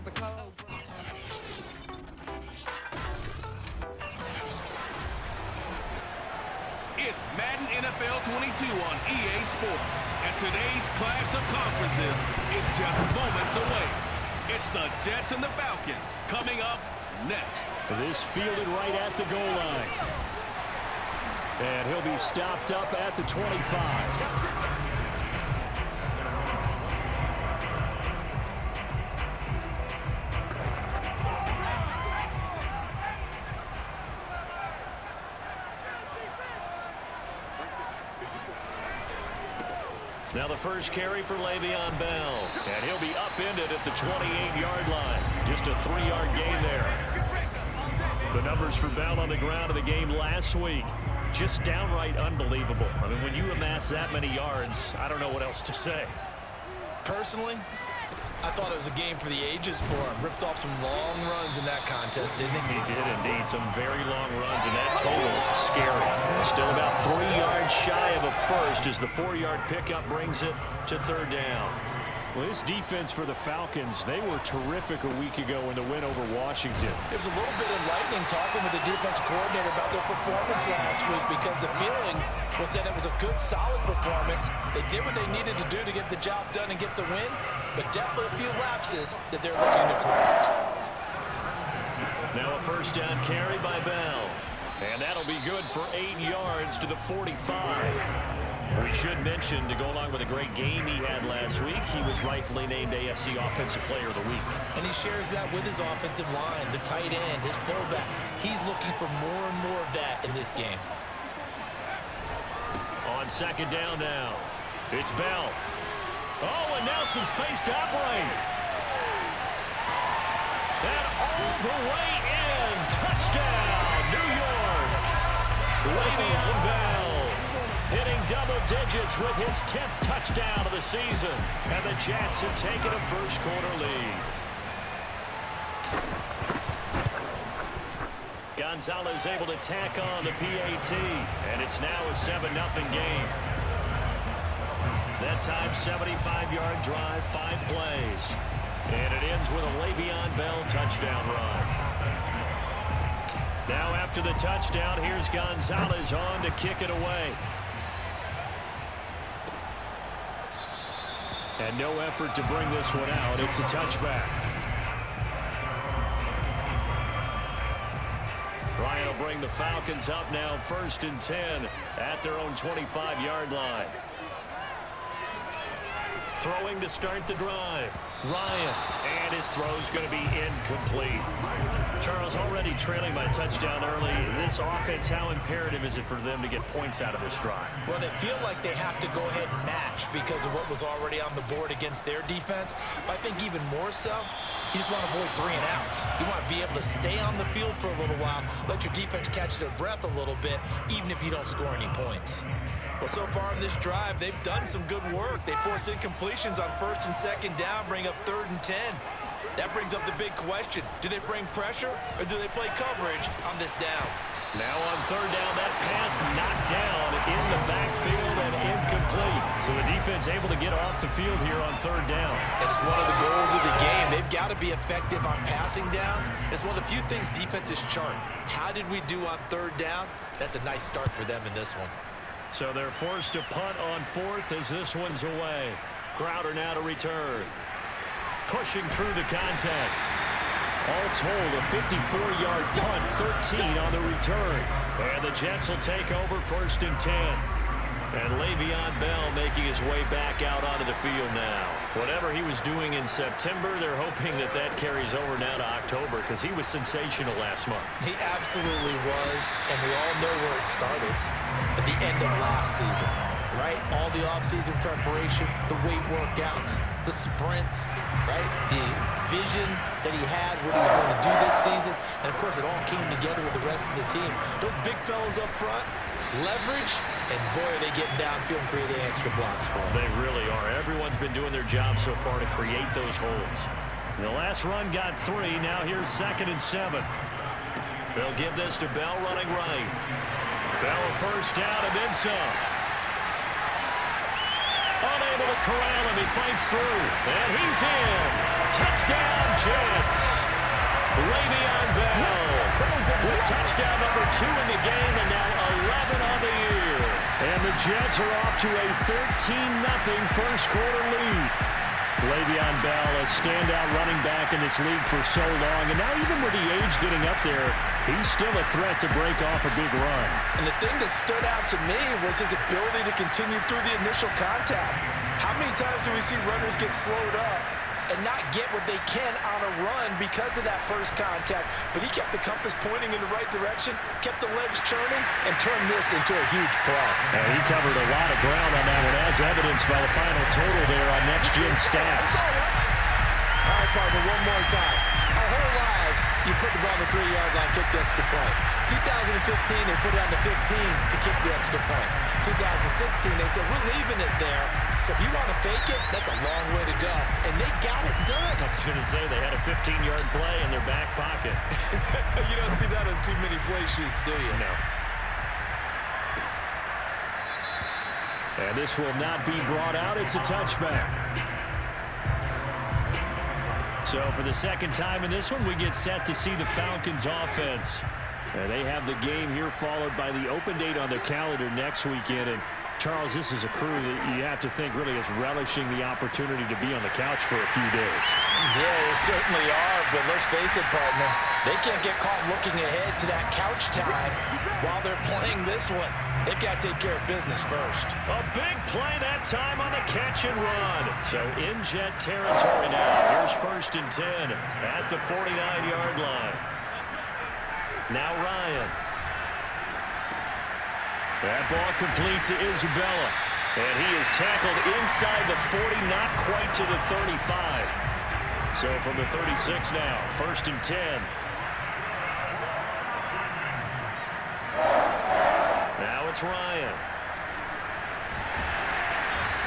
It's Madden NFL 22 on EA Sports, and today's clash of conferences is just moments away. It's the Jets and the Falcons coming up next. This fielded right at the goal line. And he'll be stopped up at the 25. Now the first carry for Le'Veon Bell. And he'll be upended at the 28-yard line. Just a 3-yard gain there. The numbers for Bell on the ground in the game last week, just downright unbelievable. I mean, when you amass that many yards, I don't know what else to say. Personally, I thought it was a game for the ages for him. Ripped off some long runs in that contest, didn't he? He did indeed. Some very long runs, and that total is scary. Still about 3 yards shy of a first as the 4-yard pickup brings it to third down. Well, this defense for the Falcons, they were terrific a week ago in the win over Washington. There's a little bit of lightning talking with the defense coordinator about their performance last week because the feeling was that it was a good, solid performance. They did what they needed to do to get the job done and get the win, but definitely a few lapses that they're looking to correct. Now a first down carry by Bell, and that'll be good for 8 yards to the 45. We should mention, to go along with a great game he had last week, he was rightfully named AFC Offensive Player of the Week. And he shares that with his offensive line, the tight end, his fullback. He's looking for more and more of that in this game. On second down now, it's Bell. Oh, and now some space to operate. And all the way in. Touchdown, New York. Le'Veon Bell hitting double digits with his 10th touchdown of the season. And the Jets have taken a first-quarter lead. Gonzalez able to tack on the PAT, and it's now a 7-0 game. That time, 75-yard drive, 5 plays. And it ends with a Le'Veon Bell touchdown run. Now after the touchdown, here's Gonzalez on to kick it away. And no effort to bring this one out. It's a touchback. Ryan will bring the Falcons up now, 1st and 10 at their own 25-yard line. Throwing to start the drive. Ryan, and his throw's going to be incomplete. Charles, already trailing by a touchdown early. This offense, how imperative is it for them to get points out of this drive? Well, they feel like they have to go ahead and match because of what was already on the board against their defense. But I think even more so, you just want to avoid 3 and outs. You want to be able to stay on the field for a little while, let your defense catch their breath a little bit, even if you don't score any points. Well, so far in this drive, they've done some good work. They force incompletions on 1st and 2nd down, bring up 3rd and 10. That brings up the big question. Do they bring pressure or do they play coverage on this down? Now on 3rd down, that pass knocked down in the backfield and incomplete. So the defense able to get off the field here on 3rd down. And it's one of the goals of the game. They've got to be effective on passing downs. It's one of the few things defenses chart. How did we do on 3rd down? That's a nice start for them in this one. So they're forced to punt on 4th as this one's away. Crowder now to return. Pushing through the contact. All told, a 54-yard punt, 13 on the return. And the Jets will take over 1st and 10. And Le'Veon Bell making his way back out onto the field now. Whatever he was doing in September, they're hoping that that carries over now to October because he was sensational last month. He absolutely was, and we all know where it started. At the end of last season, right? All the offseason preparation, the weight workouts, the sprints, right? The vision that he had, what he was going to do this season. And, of course, it all came together with the rest of the team. Those big fellas up front, leverage, and, boy, are they getting downfield and creating extra blocks for them. They really are. Everyone's been doing their job so far to create those holes. The last run got 3. Now here's 2nd and 7. They'll give this to Bell running right. Bell first down and then some. Unable to corral him. He fights through. And he's in. Touchdown, Jets. Le'Veon Bell with touchdown number 2 in the game, and now 11 on the year. And the Jets are off to a 13-0 first quarter lead. Le'Veon Bell, a standout running back in this league for so long, and now even with the age getting up there, he's still a threat to break off a big run. And the thing that stood out to me was his ability to continue through the initial contact. How many times do we see runners get slowed up and not get what they can on a run because of that first contact? But he kept the compass pointing in the right direction, kept the legs churning, and turned this into a huge play. And he covered a lot of ground on that one, as evidenced by the final total there on Next Gen Stats. All right, partner, one more time. Our whole lives, you put the ball on the 3-yard line, kick the extra point. 2015, they put it on the 15 to kick the extra point. 2016, they said, we're leaving it there. So if you want to fake it, that's a long way to go. And they got it done. I was going to say they had a 15-yard play in their back pocket. You don't see that on too many play sheets, do you? No. And this will not be brought out. It's a touchback. So for the second time in this one, we get set to see the Falcons offense. And they have the game here followed by the open date on their calendar next weekend. And Charles, this is a crew that you have to think really is relishing the opportunity to be on the couch for a few days. Yeah, they certainly are, but let's face it, partner. They can't get caught looking ahead to that couch time while they're playing this one. They've got to take care of business first. A big play that time on the catch and run. So in Jet territory now. Here's 1st and 10 at the 49-yard line. Now Ryan. That ball complete to Isabella. And he is tackled inside the 40, not quite to the 35. So from the 36 now, 1st and 10. Now it's Ryan.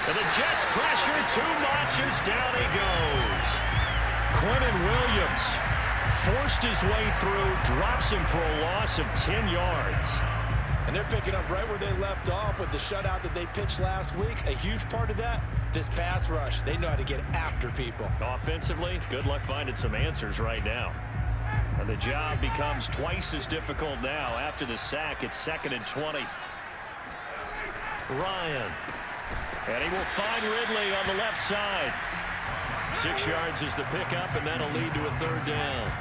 And the Jets pressure too much as down he goes. Quentin Williams forced his way through, drops him for a loss of 10 yards. And they're picking up right where they left off with the shutout that they pitched last week. A huge part of that, this pass rush. They know how to get after people. Offensively, good luck finding some answers right now. And the job becomes twice as difficult now after the sack. It's 2nd and 20. Ryan. And he will find Ridley on the left side. 6 yards is the pickup, and that'll lead to a 3rd down.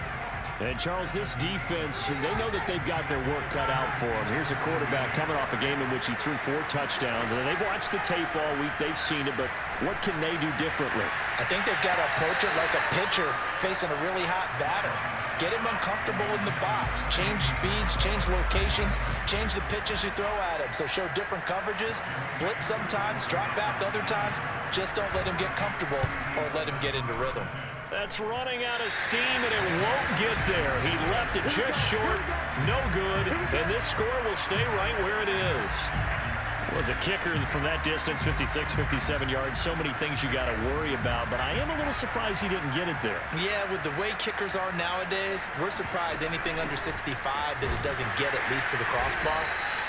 And, Charles, this defense, they know that they've got their work cut out for them. Here's a quarterback coming off a game in which he threw 4 touchdowns. And they've watched the tape all week. They've seen it, but what can they do differently? I think they've got to approach it like a pitcher facing a really hot batter. Get him uncomfortable in the box. Change speeds, change locations, change the pitches you throw at him. So show different coverages, blitz sometimes, drop back other times. Just don't let him get comfortable or let him get into rhythm. That's running out of steam, and it won't get there. He left it just short, no good, and this score will stay right where it is. Was a kicker from that distance, 56, 57 yards. So many things you got to worry about, but I am a little surprised he didn't get it there. Yeah, with the way kickers are nowadays, we're surprised anything under 65 that it doesn't get at least to the crossbar.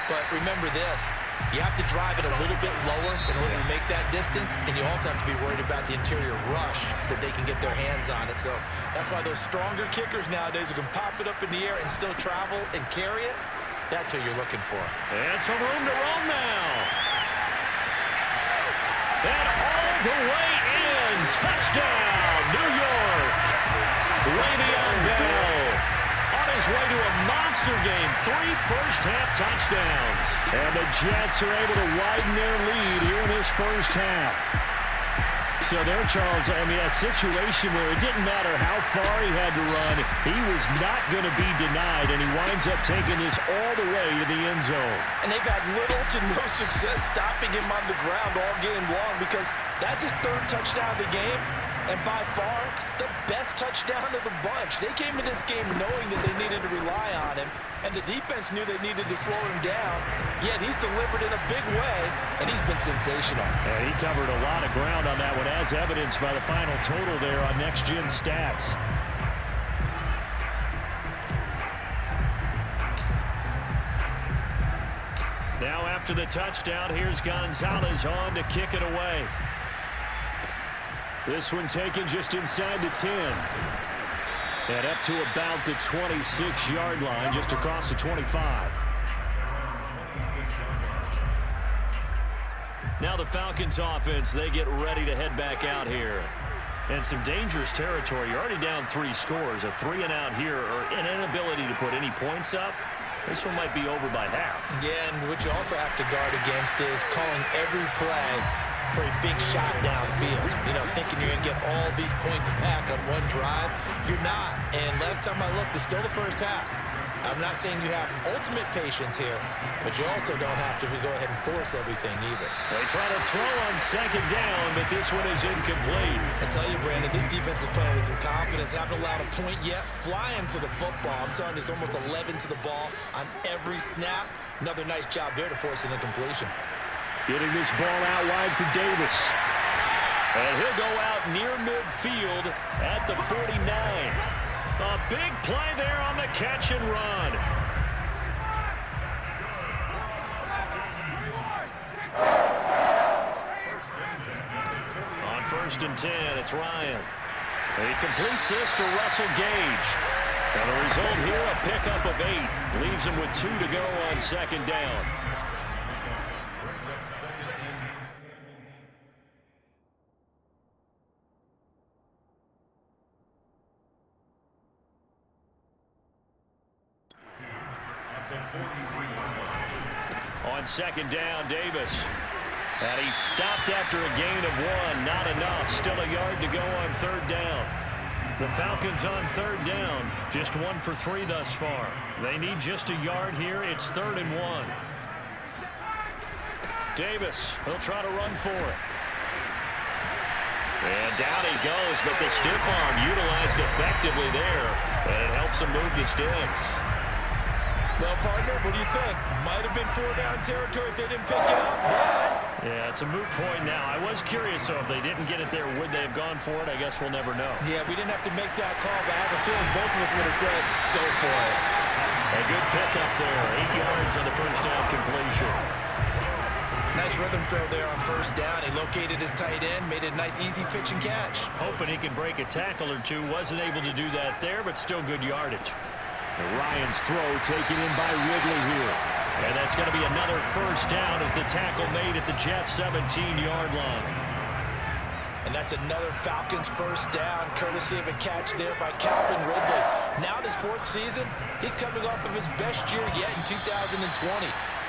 But remember this, you have to drive it a little bit lower in order to make that distance, and you also have to be worried about the interior rush that they can get their hands on it. So that's why those stronger kickers nowadays who can pop it up in the air and still travel and carry it, that's who you're looking for. And some room to run now. And all the way in. Touchdown, New York. Le'Veon Bell on his way to a monster game. 3 first-half touchdowns. And the Jets are able to widen their lead here in this first half. So there, Charles, I mean, a situation where it didn't matter how far he had to run, he was not going to be denied, and he winds up taking this all the way to the end zone. And they've had little to no success stopping him on the ground all game long because that's his 3rd touchdown of the game, and by far the best touchdown of the bunch. They came in this game knowing that they needed to rely on him, and the defense knew they needed to slow him down, yet he's delivered in a big way, and he's been sensational. He covered a lot of ground on that one, as evidenced by the final total there on Next Gen Stats. Now after the touchdown, here's Gonzalez on to kick it away. This one taken just inside the 10. And up to about the 26-yard line, just across the 25. Now the Falcons offense, they get ready to head back out here. And some dangerous territory. You're already down 3 scores. A 3-and-out here, or an inability to put any points up. This one might be over by half. Yeah, and what you also have to guard against is calling every play for a big shot downfield. You know, thinking you're going to get all these points back on one drive. You're not. And last time I looked, it's still the first half. I'm not saying you have ultimate patience here, but you also don't have to go ahead and force everything either. They try to throw on second down, but this one is incomplete. I tell you, Brandon, this defense is playing with some confidence. Haven't allowed a point yet. Flying to the football. I'm telling you, it's almost 11 to the ball on every snap. Another nice job there to force an incompletion. Getting this ball out wide for Davis. And he'll go out near midfield at the 49. A big play there on the catch and run. On 1st and 10, it's Ryan. He completes this to Russell Gage. And the result here, a pickup of 8. Leaves him with 2 to go on second down. On second down, Davis. And he stopped after a gain of 1. Not enough. Still a yard to go on 3rd down. The Falcons on 3rd down. Just 1 for 3 thus far. They need just a yard here. It's 3rd and 1. Davis, he'll try to run for it. And down he goes, but the stiff arm utilized effectively there. And it helps him move the sticks. Well, partner, what do you think? Might have been 4-down territory if they didn't pick it up, but... Yeah, it's a moot point now. I was curious, though, if they didn't get it there, would they have gone for it? I guess we'll never know. Yeah, we didn't have to make that call, but I have a feeling both of us would have said, go for it. A good pickup there. 8 yards on the 1st down completion. Nice rhythm throw there on 1st down. He located his tight end, made it a nice, easy pitch and catch. Hoping he can break a tackle or two. Wasn't able to do that there, but still good yardage. And Ryan's throw taken in by Ridley here. And that's going to be another 1st down as the tackle made at the Jets' 17-yard line. And that's another Falcons 1st down, courtesy of a catch there by Calvin Ridley. Now in his 4th season, he's coming off of his best year yet in 2020.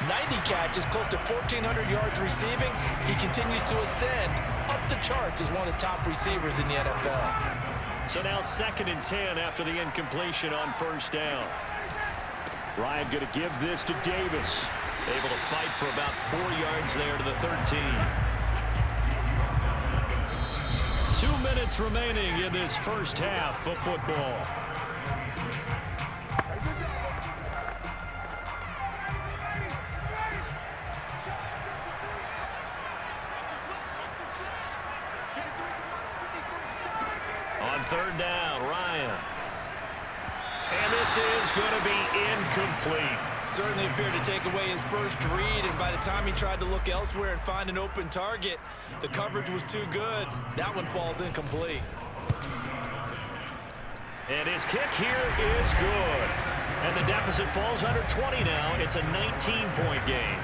90 catches, close to 1,400 yards receiving. He continues to ascend up the charts as one of the top receivers in the NFL. So now 2nd and 10 after the incompletion on 1st down. Ryan going to give this to Davis. Able to fight for about 4 yards there to the 13. 2 minutes remaining in this 1st half of football. On 3rd down, Ryan. And this is going to be incomplete. Certainly appeared to take away his first read, and by the time he tried to look elsewhere and find an open target, the coverage was too good. That one falls incomplete. And his kick here is good. And the deficit falls under 20 now. It's a 19-point game.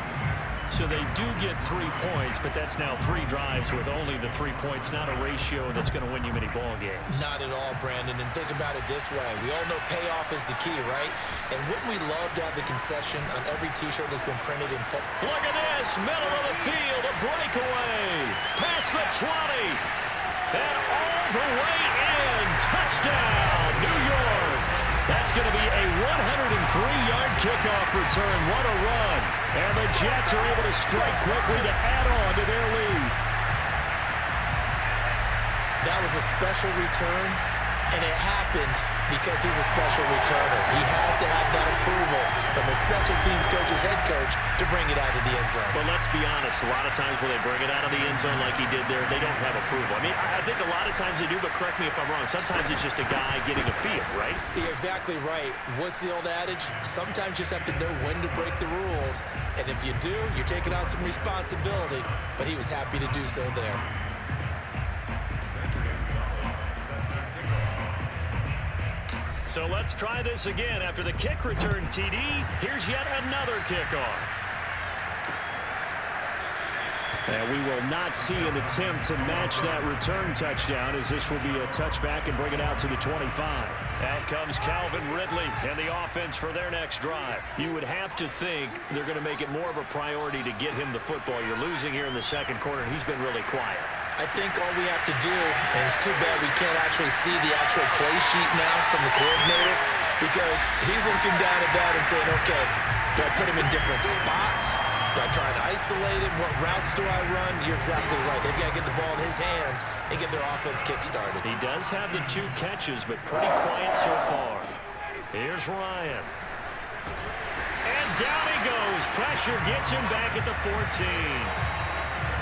So they do get 3 points, but that's now 3 drives with only the 3 points, not a ratio that's going to win you many ball games. Not at all, Brandon. And think about it this way. We all know payoff is the key, right? And wouldn't we love to have the concession on every T-shirt that's been printed in football? Look at this. Middle of the field, a breakaway. Past the 20. And all the way in. Touchdown, New York. That's going to be a 103-yard kickoff return. What a run. And the Jets are able to strike quickly to add on to their lead. That was a special return, and it happened because he's a special returner. He has to have that approval from the special teams coach's head coach to bring it out of the end zone. But let's be honest, a lot of times when they bring it out of the end zone like he did there, they don't have approval. I mean, I think a lot of times they do, but correct me if I'm wrong. Sometimes it's just a guy getting a feel, right? You're exactly right. What's the old adage? Sometimes you just have to know when to break the rules, and if you do, you're taking on some responsibility, but he was happy to do so there. So let's try this again. After the kick return TD, here's yet another kickoff. And we will not see an attempt to match that return touchdown, as this will be a touchback and bring it out to the 25. Out comes Calvin Ridley and the offense for their next drive. You would have to think they're going to make it more of a priority to get him the football. You're losing here in the second quarter, and he's been really quiet. I think all we have to do, and it's too bad we can't actually see the actual play sheet now from the coordinator, because he's looking down at that and saying, okay, do I put him in different spots? Do I try and isolate him? What routes do I run? You're exactly right. They've got to get the ball in his hands and get their offense kick-started. He does have the 2 catches, but pretty quiet so far. Here's Ryan. And down he goes. Pressure gets him back at the 14.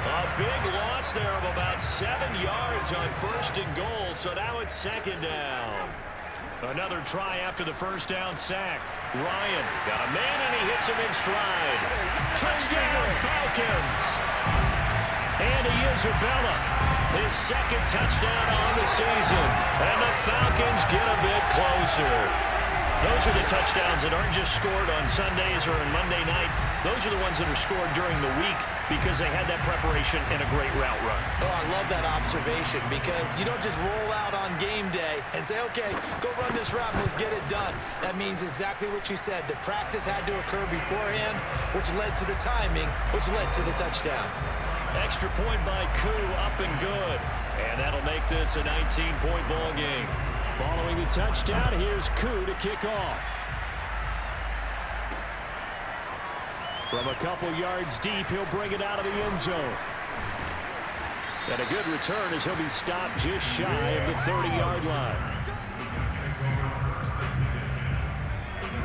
A big loss there of about 7 yards on 1st and goal, so now it's 2nd down. Another try after the 1st down sack. Ryan got a man, and he hits him in stride. Touchdown, Falcons! And Isabella, his 2nd touchdown on the season. And the Falcons get a bit closer. Those are the touchdowns that aren't just scored on Sundays or on Monday night. Those are the ones that are scored during the week because they had that preparation and a great route run. Oh, I love that observation, because you don't just roll out on game day and say, okay, go run this route and let's get it done. That means exactly what you said. The practice had to occur beforehand, which led to the timing, which led to the touchdown. Extra point by Koo, up and good. And that'll make this a 19-point ball game. Following the touchdown, here's Koo to kick off. From a couple yards deep, he'll bring it out of the end zone. And a good return as he'll be stopped just shy of the 30-yard line.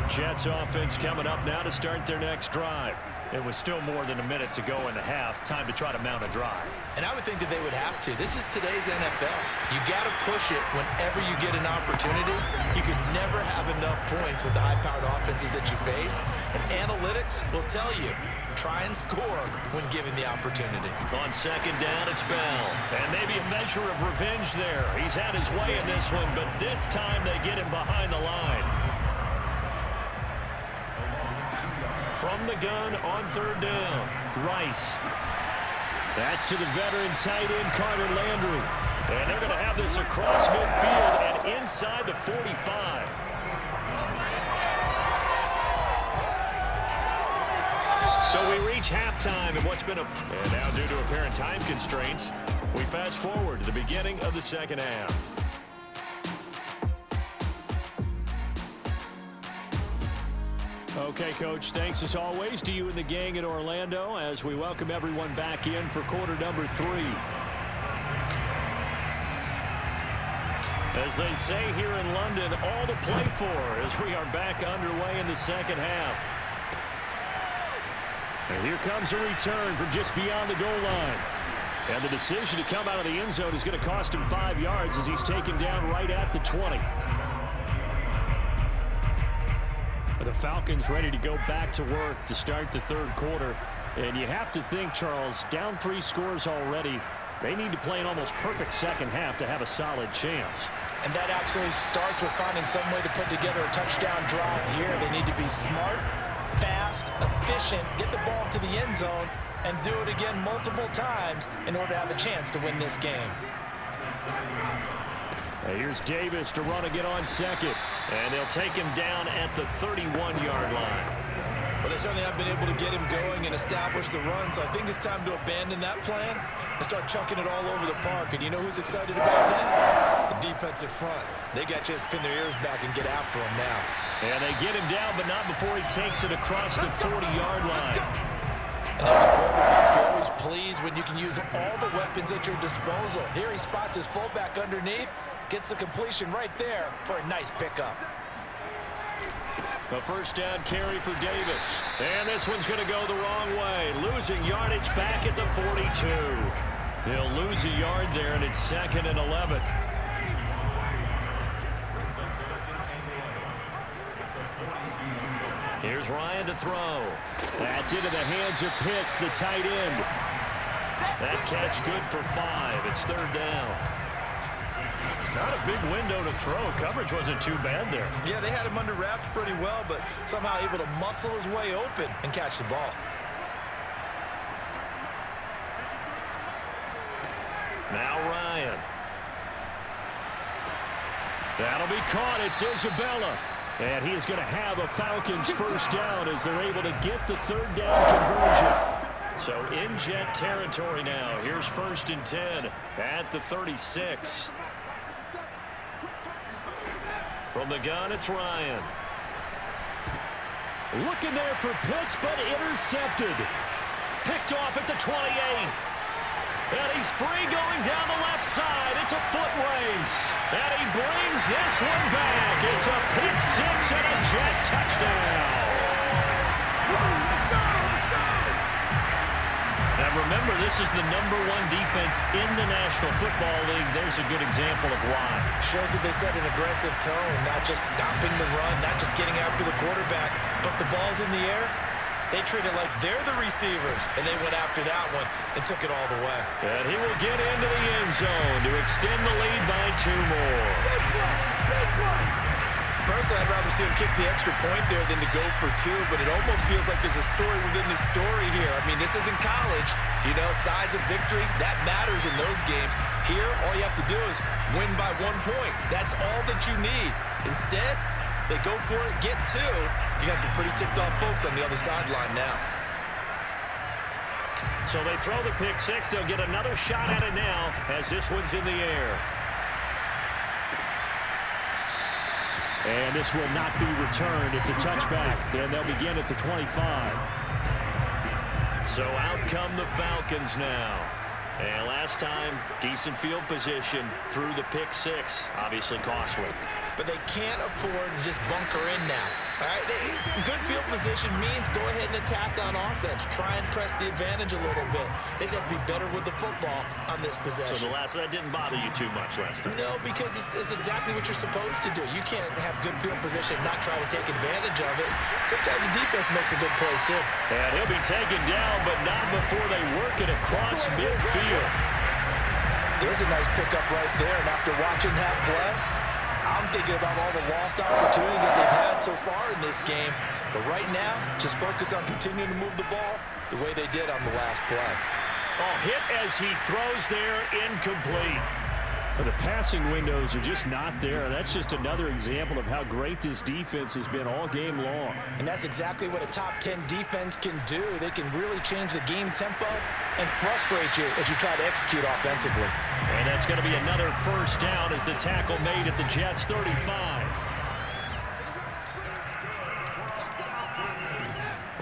Jets offense coming up now to start their next drive. It was still more than a minute to go in the half. Time to try to mount a drive. And I would think that they would have to. This is today's NFL. You got to push it whenever you get an opportunity. You can never have enough points with the high-powered offenses that you face. And analytics will tell you, try and score when given the opportunity. On 2nd down, it's Bell. And maybe a measure of revenge there. He's had his way in this one, but this time they get him behind the line. From the gun on 3rd down, Rice. That's to the veteran tight end, Carter Landry. And they're going to have this across midfield and inside the 45. So we reach halftime in what's been and now due to apparent time constraints, we fast forward to the beginning of the 2nd half. Okay, Coach, thanks as always to you and the gang in Orlando as we welcome everyone back in for quarter number 3. As they say here in London, all to play for as we are back underway in the 2nd half. And here comes a return from just beyond the goal line. And the decision to come out of the end zone is going to cost him 5 yards as he's taken down right at the 20. The Falcons ready to go back to work to start the 3rd quarter. And you have to think, Charles, down 3 scores already. They need to play an almost perfect 2nd half to have a solid chance. And that absolutely starts with finding some way to put together a touchdown drive here. They need to be smart, fast, efficient, get the ball to the end zone, and do it again multiple times in order to have a chance to win this game. Here's Davis to run again on 2nd. And they'll take him down at the 31-yard line. Well, they certainly have been able to get him going and establish the run, so I think it's time to abandon that plan and start chunking it all over the park. And you know who's excited about that? The defensive front. They got to just pin their ears back and get after him now. And they get him down, but not before he takes it across the 40-yard line. And as a quarterback, you're always pleased when you can use all the weapons at your disposal. Here he spots his fullback underneath. Gets the completion right there for a nice pickup. A 1st down carry for Davis. And this one's going to go the wrong way. Losing yardage back at the 42. They'll lose a yard there, and it's 2nd and 11. Here's Ryan to throw. That's into the hands of Pitts, the tight end. That catch good for 5. It's 3rd down. Not a big window to throw. Coverage wasn't too bad there. Yeah, they had him under wraps pretty well, but somehow able to muscle his way open and catch the ball. Now Ryan. That'll be caught. It's Isabella. And he is going to have a Falcons first down as they're able to get the third down conversion. So in Jet territory now. Here's 1st and 10 at the 36. From the gun, it's Ryan. Looking there for Pitts, but intercepted. Picked off at the 28. And he's free going down the left side. It's a foot race. And he brings this one back. It's a pick six and a Jet touchdown. Now remember, this is the #1 defense in the National Football League. There's a good example of why. Shows that they set an aggressive tone, not just stopping the run, not just getting after the quarterback, but the ball's in the air. They treat it like they're the receivers, and they went after that one and took it all the way. And he will get into the end zone to extend the lead by 2 more. Personally, I'd rather see him kick the extra point there than to go for 2, but it almost feels like there's a story within the story here. I mean, this isn't college. You know, size of victory, that matters in those games. Here, all you have to do is win by 1 point. That's all that you need. Instead, they go for it, get 2. You got some pretty ticked-off folks on the other sideline now. So they throw the pick six. They'll get another shot at it now as this one's in the air. And this will not be returned. It's a touchback, and they'll begin at the 25. So out come the Falcons now. And last time, decent field position through the pick six. Obviously costly. But they can't afford to just bunker in now. All right, good field position means go ahead and attack on offense. Try and press the advantage a little bit. They just have to be better with the football on this possession. So that didn't bother you too much last time? No, because it's exactly what you're supposed to do. You can't have good field position and not try to take advantage of it. Sometimes the defense makes a good play, too. And he'll be taken down, but not before they work it across midfield. There's a nice pickup right there, and after watching that play, I'm thinking about all the lost opportunities that they've had so far in this game. But right now, just focus on continuing to move the ball the way they did on the last play. Oh, hit as he throws there, incomplete. The passing windows are just not there. That's just another example of how great this defense has been all game long. And that's exactly what a top 10 defense can do. They can really change the game tempo and frustrate you as you try to execute offensively. And that's going to be another first down as the tackle made at the Jets' 35.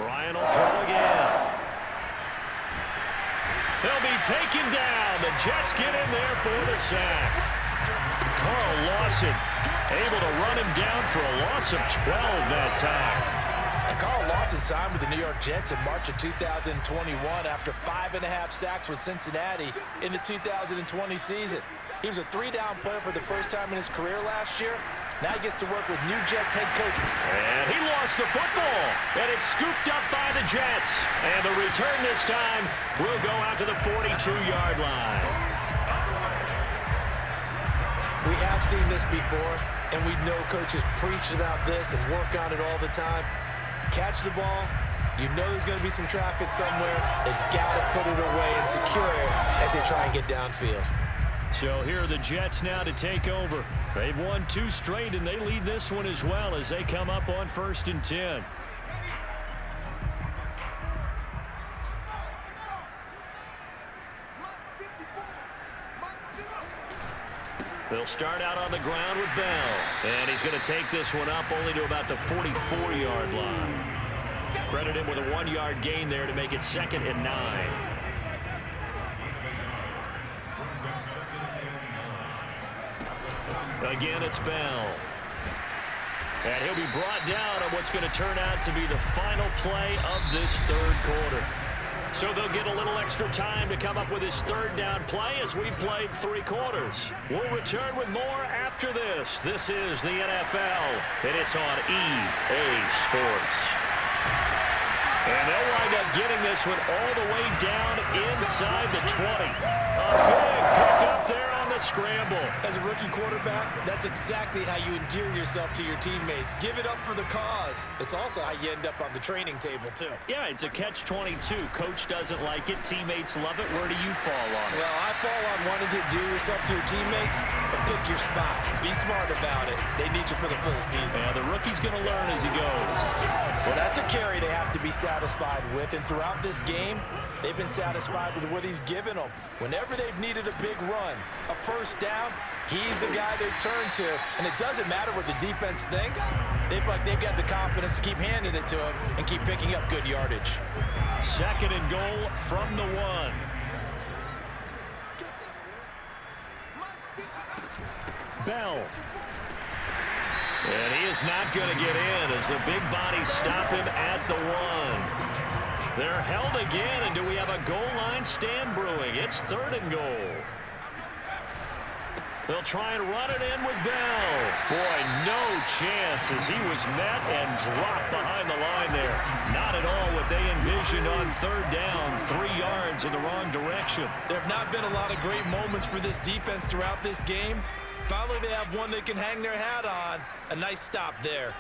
Ryan will throw again. They'll be taken down. The Jets get in there for the sack. Carl Lawson able to run him down for a loss of 12 that time. And Carl Lawson signed with the New York Jets in March of 2021 after 5.5 sacks with Cincinnati in the 2020 season. He was a 3-down player for the first time in his career last year. Now he gets to work with new Jets head coach. And he lost the football. And it's scooped up by the Jets. And the return this time will go out to the 42-yard line. We have seen this before, and we know coaches preach about this and work on it all the time. Catch the ball. You know there's going to be some traffic somewhere. They've got to put it away and secure it as they try and get downfield. So here are the Jets now to take over. They've won 2 straight, and they lead this one as well as they come up on 1st and 10. They'll start out on the ground with Bell. And he's going to take this one up only to about the 44-yard line. Credit him with a 1-yard gain there to make it 2nd and 9. Again, it's Bell. And he'll be brought down on what's going to turn out to be the final play of this 3rd quarter. So they'll get a little extra time to come up with his 3rd down play as we played 3 quarters. We'll return with more after this. This is the NFL, and it's on EA Sports. And they'll wind up getting this one all the way down inside the 20. A big pickup there on the scramble. As a rookie quarterback, that's exactly how you endear yourself to your teammates. Give it up for the cause. It's also how you end up on the training table, too. Yeah, it's a catch-22. Coach doesn't like it. Teammates love it. Where do you fall on it? Well, I fall on wanting to endear yourself to your teammates, but pick your spots. Be smart about it. They need you for the full season. Yeah, the rookie's going to learn as he goes. Well, that's a carry they have to be satisfied with, and throughout this game, they've been satisfied with what he's given them. Whenever they've needed a big run, a first down, he's the guy they've turned to. And it doesn't matter what the defense thinks. They've got the confidence to keep handing it to him and keep picking up good yardage. 2nd and goal from the 1. Bell. And he is not going to get in as the big bodies stop him at the 1. They're held again, and do we have a goal line stand brewing? It's 3rd and goal. They'll try and run it in with Bell. Boy, no chance as he was met and dropped behind the line there. Not at all what they envisioned on 3rd down, 3 yards in the wrong direction. There have not been a lot of great moments for this defense throughout this game. Finally, they have one they can hang their hat on. A nice stop there.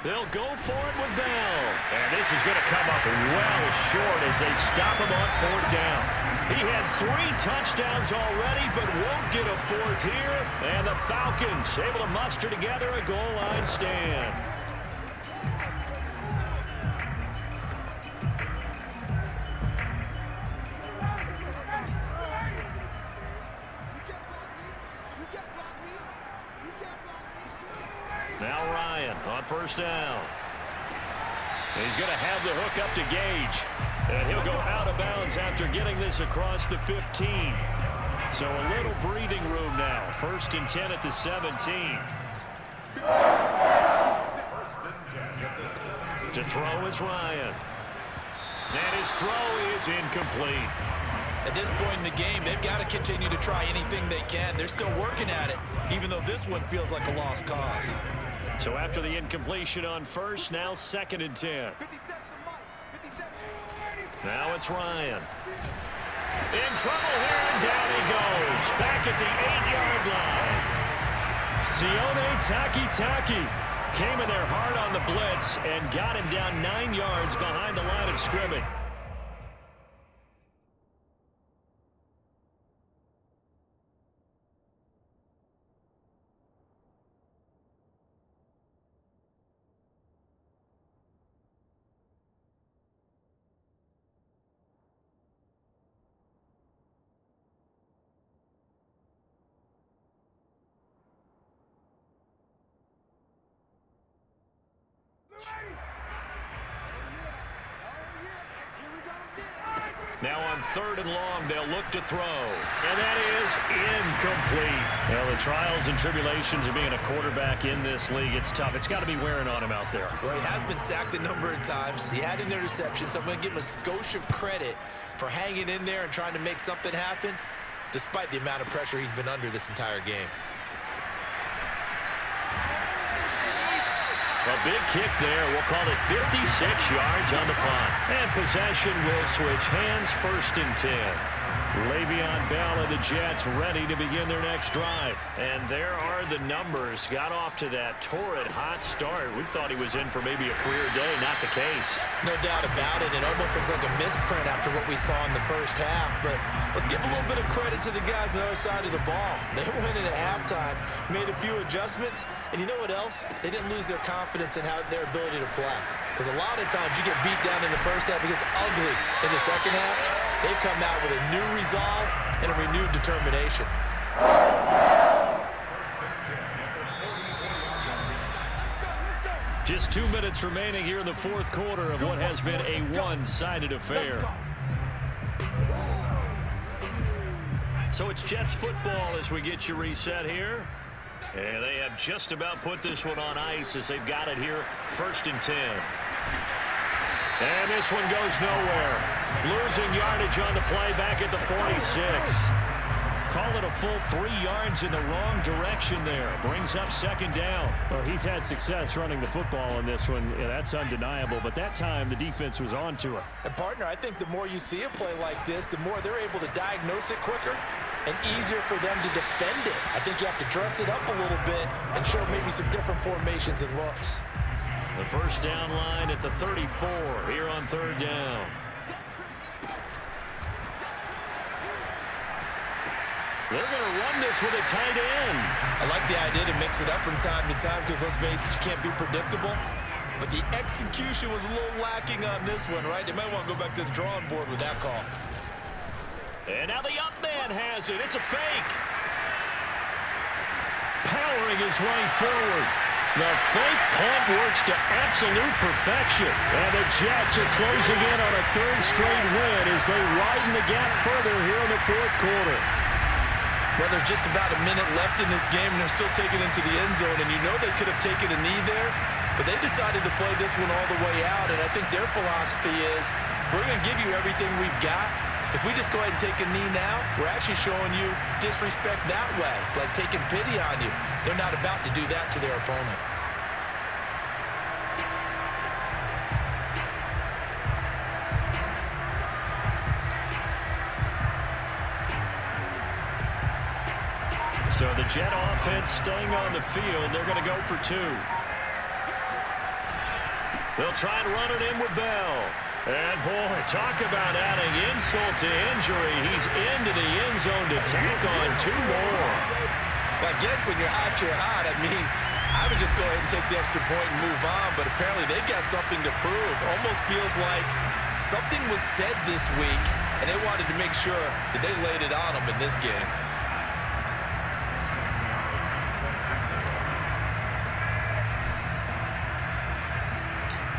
They'll go for it with Bell. And this is going to come up well short as they stop him on 4th down. He had 3 touchdowns already, but won't get a 4th here. And the Falcons able to muster together a goal line stand. Now Ryan on 1st down. He's going to have the hook up to Gage. And he'll go out of bounds after getting this across the 15. So a little breathing room now. 1st and 10 at the 17. To throw is Ryan. And his throw is incomplete. At this point in the game, they've got to continue to try anything they can. They're still working at it, even though this one feels like a lost cause. So after the incompletion on 1st, now 2nd and 10. Now it's Ryan. In trouble here, and down he goes. Back at the 8-yard line. Sione Takitaki came in there hard on the blitz and got him down 9 yards behind the line of scrimmage. Now on 3rd and long, they'll look to throw. And that is incomplete. Well, the trials and tribulations of being a quarterback in this league, it's tough. It's got to be wearing on him out there. Well, he has been sacked a number of times. He had an interception, so I'm going to give him a skosh of credit for hanging in there and trying to make something happen, despite the amount of pressure he's been under this entire game. A big kick there. We'll call it 56 yards on the punt. And possession will switch hands. 1st and 10. Le'Veon Bell and the Jets ready to begin their next drive. And there are the numbers. Got off to that torrid hot start. We thought he was in for maybe a career day. Not the case. No doubt about it. It almost looks like a misprint after what we saw in the 1st half. But let's give a little bit of credit to the guys on the other side of the ball. They went in at halftime, made a few adjustments, and you know what else? They didn't lose their confidence in their ability to play. Because a lot of times you get beat down in the 1st half, it gets ugly in the 2nd half. They've come out with a new resolve and a renewed determination. Just 2 minutes remaining here in the 4th quarter of what has been a one-sided affair. So it's Jets football as we get you reset here. And they have just about put this one on ice as they've got it here. 1st and 10. And this one goes nowhere. Losing yardage on the play back at the 46. Call it a full 3 yards in the wrong direction there. Brings up 2nd down. Well, he's had success running the football in this one. Yeah, that's undeniable. But that time, the defense was on to it. And, partner, I think the more you see a play like this, the more they're able to diagnose it quicker and easier for them to defend it. I think you have to dress it up a little bit and show maybe some different formations and looks. The first down line at the 34 here on third down. They're going to run this with a tight end. I like the idea to mix it up from time to time because, let's face it, you can't be predictable. But the execution was a little lacking on this one, right? They might want to go back to the drawing board with that call. And now the up man has it. It's a fake. Powering his way forward. The fake punt works to absolute perfection. And the Jets are closing in on a third straight win as they widen the gap further here in the fourth quarter. Well, there's just about a minute left in this game, and they're still taking it into the end zone. And you know they could have taken a knee there, but they decided to play this one all the way out. And I think their philosophy is, we're going to give you everything we've got. If we just go ahead and take a knee now, we're actually showing you disrespect that way, like taking pity on you. They're not about to do that to their opponent. So the Jet offense staying on the field. They're going to go for two. They'll try and run it in with Bell. And, boy, talk about adding insult to injury. He's into the end zone to tack on two more. Well, I guess when you're hot, you're hot. I mean, I would just go ahead and take the extra point and move on, but apparently they got something to prove. Almost feels like something was said this week, and they wanted to make sure that they laid it on them in this game.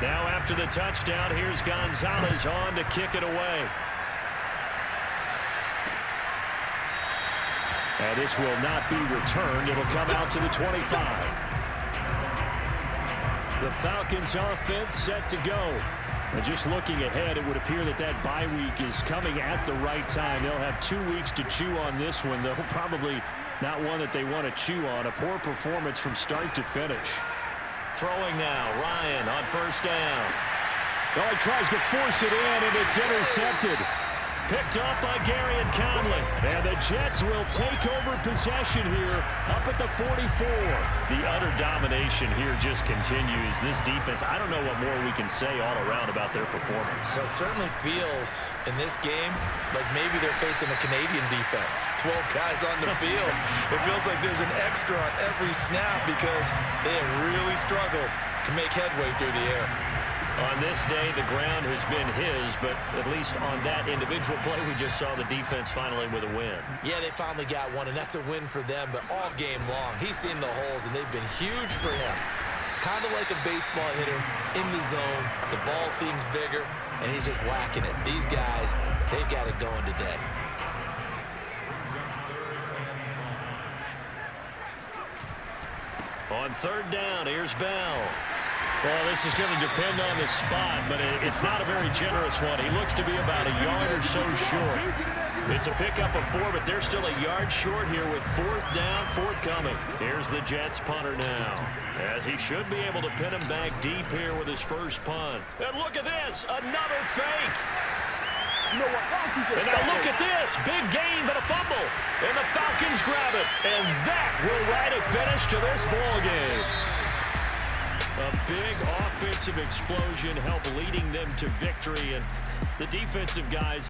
Now after the touchdown, here's Gonzalez on to kick it away. And this will not be returned. It'll come out to the 25. The Falcons offense set to go. And just looking ahead, it would appear that that bye week is coming at the right time. They'll have 2 weeks to chew on this one, though probably not one that they want to chew on. A poor performance from start to finish. Throwing now, Ryan on first down. Oh, he tries to force it in, and it's intercepted. Picked up by Gary and Conley. And the Jets will take over possession here up at the 44. The utter domination here just continues. This defense, I don't know what more we can say all around about their performance. Well, it certainly feels in this game like maybe they're facing a Canadian defense. 12 guys on the field. It feels like there's an extra on every snap because they have really struggled to make headway through the air. On this day, the ground has been his, but at least on that individual play, we just saw the defense finally with a win. Yeah, they finally got one, and that's a win for them, but all game long, he's seen the holes, and they've been huge for him. Kind of like a baseball hitter in the zone. The ball seems bigger, and he's just whacking it. These guys, they've got it going today. On third down, here's Bell. Well, this is going to depend on the spot, but it's not a very generous one. He looks to be about a yard or so short. It's a pickup of 4, but they're still a yard short here with fourth down, forthcoming. Here's the Jets punter now, as he should be able to pin him back deep here with his first punt. And look at this, another fake. And now look at this, big gain but a fumble. And the Falcons grab it, and that will write a finish to this ball game. A big offensive explosion helped leading them to victory, and the defensive guys